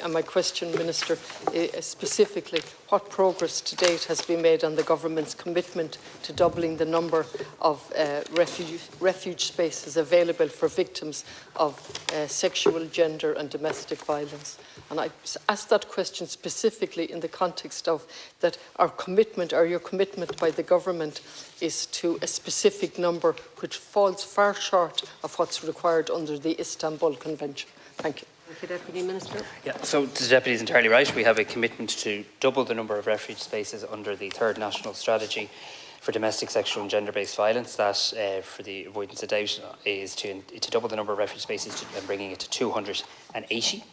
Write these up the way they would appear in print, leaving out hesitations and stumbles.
And my question, Minister, is specifically, what progress to date has been made on the Government's commitment to doubling the number of refuge spaces available for victims of sexual, gender and domestic violence? And I asked that question specifically in the context of that our commitment, or your commitment by the Government, is to a specific number which falls far short of what's required under the Istanbul Convention. Thank you. Thank you, Deputy Minister. Yeah, so the Deputy is entirely right. We have a commitment to double the number of refuge spaces under the third National Strategy for domestic, sexual and gender-based violence. That, for the avoidance of doubt, is to double the number of refuge spaces and bringing it to 280.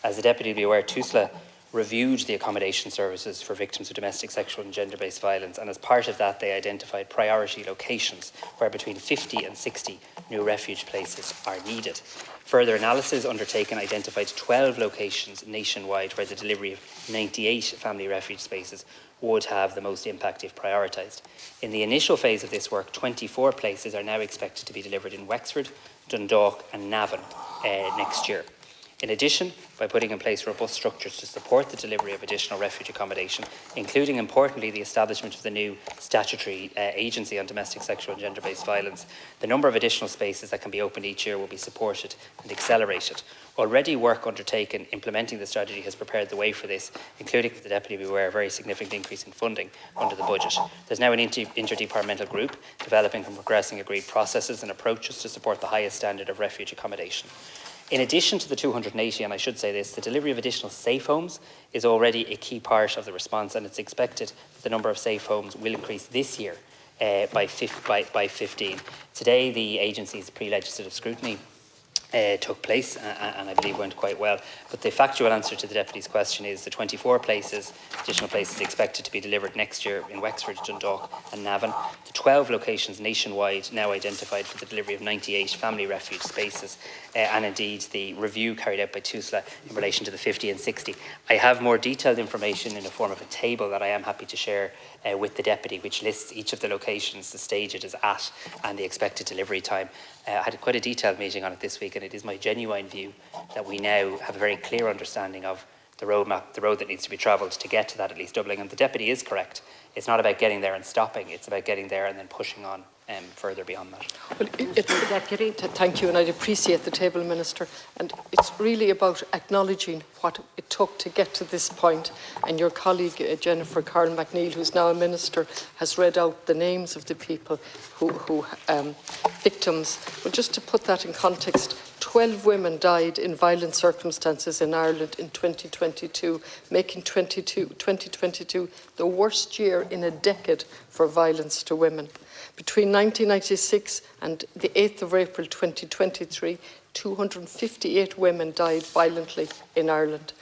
As the Deputy will be aware, TUSLA reviewed the accommodation services for victims of domestic, sexual and gender-based violence, and as part of that they identified priority locations where between 50 and 60 new refuge places are needed. Further analysis undertaken identified 12 locations nationwide where the delivery of 98 family refuge spaces would have the most impact if prioritised. In the initial phase of this work, 24 places are now expected to be delivered in Wexford, Dundalk and Navan next year. In addition, by putting in place robust structures to support the delivery of additional refuge accommodation, including importantly the establishment of the new statutory agency on domestic, sexual and gender-based violence, the number of additional spaces that can be opened each year will be supported and accelerated. Already work undertaken implementing the strategy has prepared the way for this, including, the Deputy will be aware, a very significant increase in funding under the budget. There's now an interdepartmental group developing and progressing agreed processes and approaches to support the highest standard of refuge accommodation. In addition to the 280, and I should say this, the delivery of additional safe homes is already a key part of the response, and it's expected that the number of safe homes will increase this year by 15. Today, the agency's pre-legislative scrutiny took place and I believe went quite well. But the factual answer to the Deputy's question is the 24 additional places expected to be delivered next year in Wexford, Dundalk and Navan. The 12 locations nationwide now identified for the delivery of 98 family refuge spaces and indeed the review carried out by TUSLA in relation to the 50 and 60. I have more detailed information in the form of a table that I am happy to share with the Deputy, which lists each of the locations, the stage it is at and the expected delivery time. I had quite a detailed meeting on it this week, and it is my genuine view that we now have a very clear understanding of the roadmap, the road that needs to be travelled to get to that at least doubling. And the Deputy is correct. It's not about getting there and stopping. It's about getting there and then pushing on further beyond that. Well, thank you, and I'd appreciate the table, Minister. And it's really about acknowledging what it took to get to this point. And your colleague, Jennifer Carl McNeill, who's now a Minister, has read out the names of the people who victims. But just to put that in context, 12 women died in violent circumstances in Ireland in 2022, making 2022 the worst year in a decade for violence to women. Between 1996 and the 8th of April 2023, 258 women died violently in Ireland.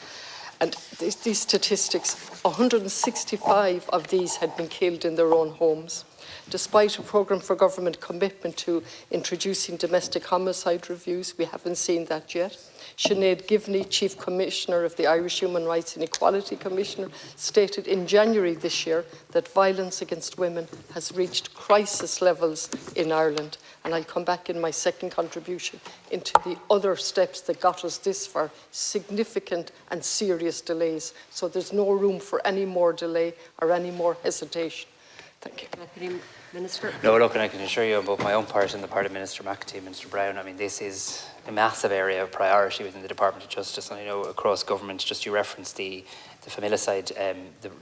And these statistics, 165 of these had been killed in their own homes. Despite a programme for government commitment to introducing domestic homicide reviews, we haven't seen that yet. Sinead Givney, Chief Commissioner of the Irish Human Rights and Equality Commissioner, stated in January this year that violence against women has reached crisis levels in Ireland. And I'll come back in my second contribution into the other steps that got us this far, significant and serious delays. So there's no room for any more delay or any more hesitation. Thank you. Deputy Minister. No, look, and I can assure you on both my own part and the part of Minister McAtee and Minister Brown, I mean, this is a massive area of priority within the Department of Justice, and I know across government, just you referenced the familicide,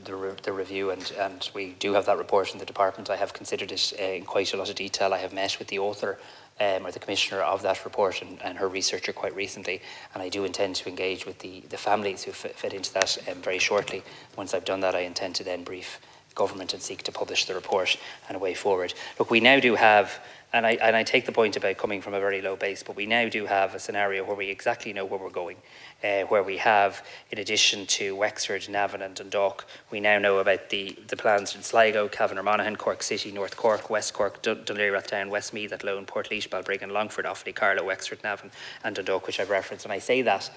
the review, and we do have that report in the department. I have considered it in quite a lot of detail. I have met with the author or the commissioner of that report and her researcher quite recently, and I do intend to engage with the families who fit into that very shortly. Once I've done that, I intend to then brief government and seek to publish the report and a way forward. Look, we now do have, and I take the point about coming from a very low base, but we now do have a scenario where we exactly know where we're going, where we have, in addition to Wexford, Navan and Dundalk, we now know about the plans in Sligo, Cavan or Monaghan, Cork City, North Cork, West Cork, Dunleary Rathdown, Westmeath, Athlone, Portlaoise, Balbriggan, Longford, Offaly, Carlow, Wexford, Navan and Dundalk, which I've referenced. And I say that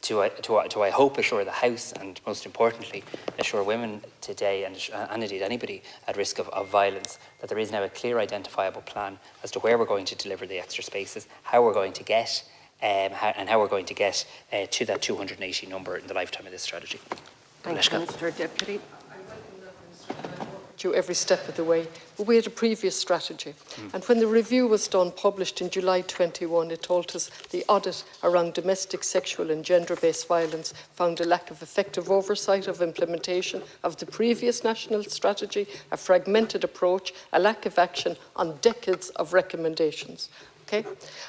to I hope assure the House and most importantly assure women today and indeed anybody at risk of violence that there is now a clear identifiable plan as to where we're going to deliver the extra spaces, how we're going to get and how we're going to get to that 280 number in the lifetime of this strategy. Thank you, Minister. Deputy. You every step of the way, but we had a previous strategy, and when the review was done, published in July 21, it told us the audit around domestic, sexual and gender-based violence found a lack of effective oversight of implementation of the previous national strategy, a fragmented approach, a lack of action on decades of recommendations. Okay.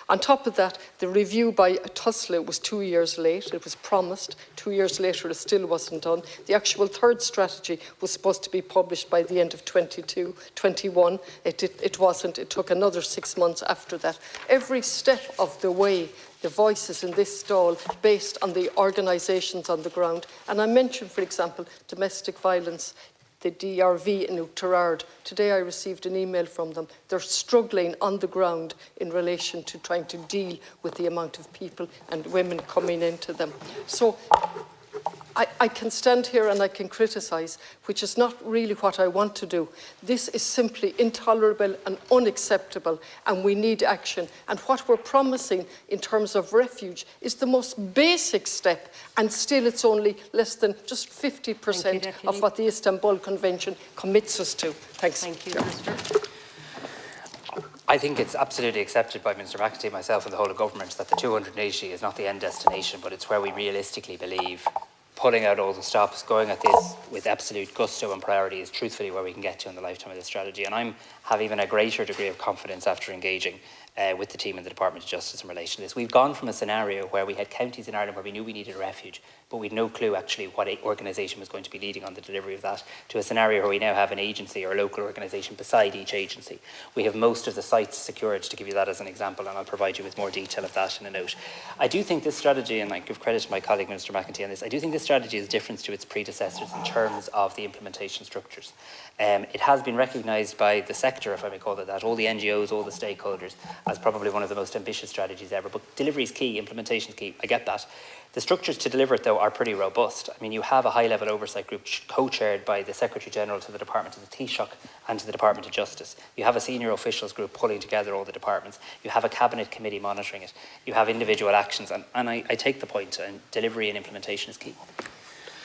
On top of that, the review by Tusla was 2 years late. It was promised. 2 years later, it still wasn't done. The actual third strategy was supposed to be published by the end of 21. It wasn't. It took another 6 months after that. Every step of the way, the voices in this stall based on the organisations on the ground. And I mentioned, for example, domestic violence, the DRV in Oughterard. Today I received an email from them. They're struggling on the ground in relation to trying to deal with the amount of people and women coming into them. So I can stand here and I can criticise, which is not really what I want to do. This is simply intolerable and unacceptable, and we need action. And what we're promising in terms of refuge is the most basic step, and still it's only less than just 50% of what the Istanbul Convention commits us to. Thanks. Thank you, Minister. I think it's absolutely accepted by Minister McEntee, myself and the whole of government that the 280 is not the end destination, but it's where we realistically believe pulling out all the stops, going at this with absolute gusto and priority is truthfully where we can get to in the lifetime of this strategy. And I have even a greater degree of confidence after engaging with the team in the Department of Justice in relation to this. We've gone from a scenario where we had counties in Ireland where we knew we needed a refuge, but we had no clue actually what organisation was going to be leading on the delivery of that, to a scenario where we now have an agency or a local organisation beside each agency. We have most of the sites secured, to give you that as an example, and I'll provide you with more detail of that in a note. I do think this strategy, and I give credit to my colleague Minister McEntee on this, I do think this strategy is different to its predecessors in terms of the implementation structures. It has been recognised by the sector, if I may call it that, all the NGOs, all the stakeholders, as probably one of the most ambitious strategies ever. But delivery is key, implementation is key, I get that. The structures to deliver it, though, are pretty robust. I mean, you have a high-level oversight group co-chaired by the Secretary-General to the Department of the Taoiseach and to the Department of Justice. You have a senior officials group pulling together all the departments. You have a cabinet committee monitoring it. You have individual actions. And I take the point, and delivery and implementation is key.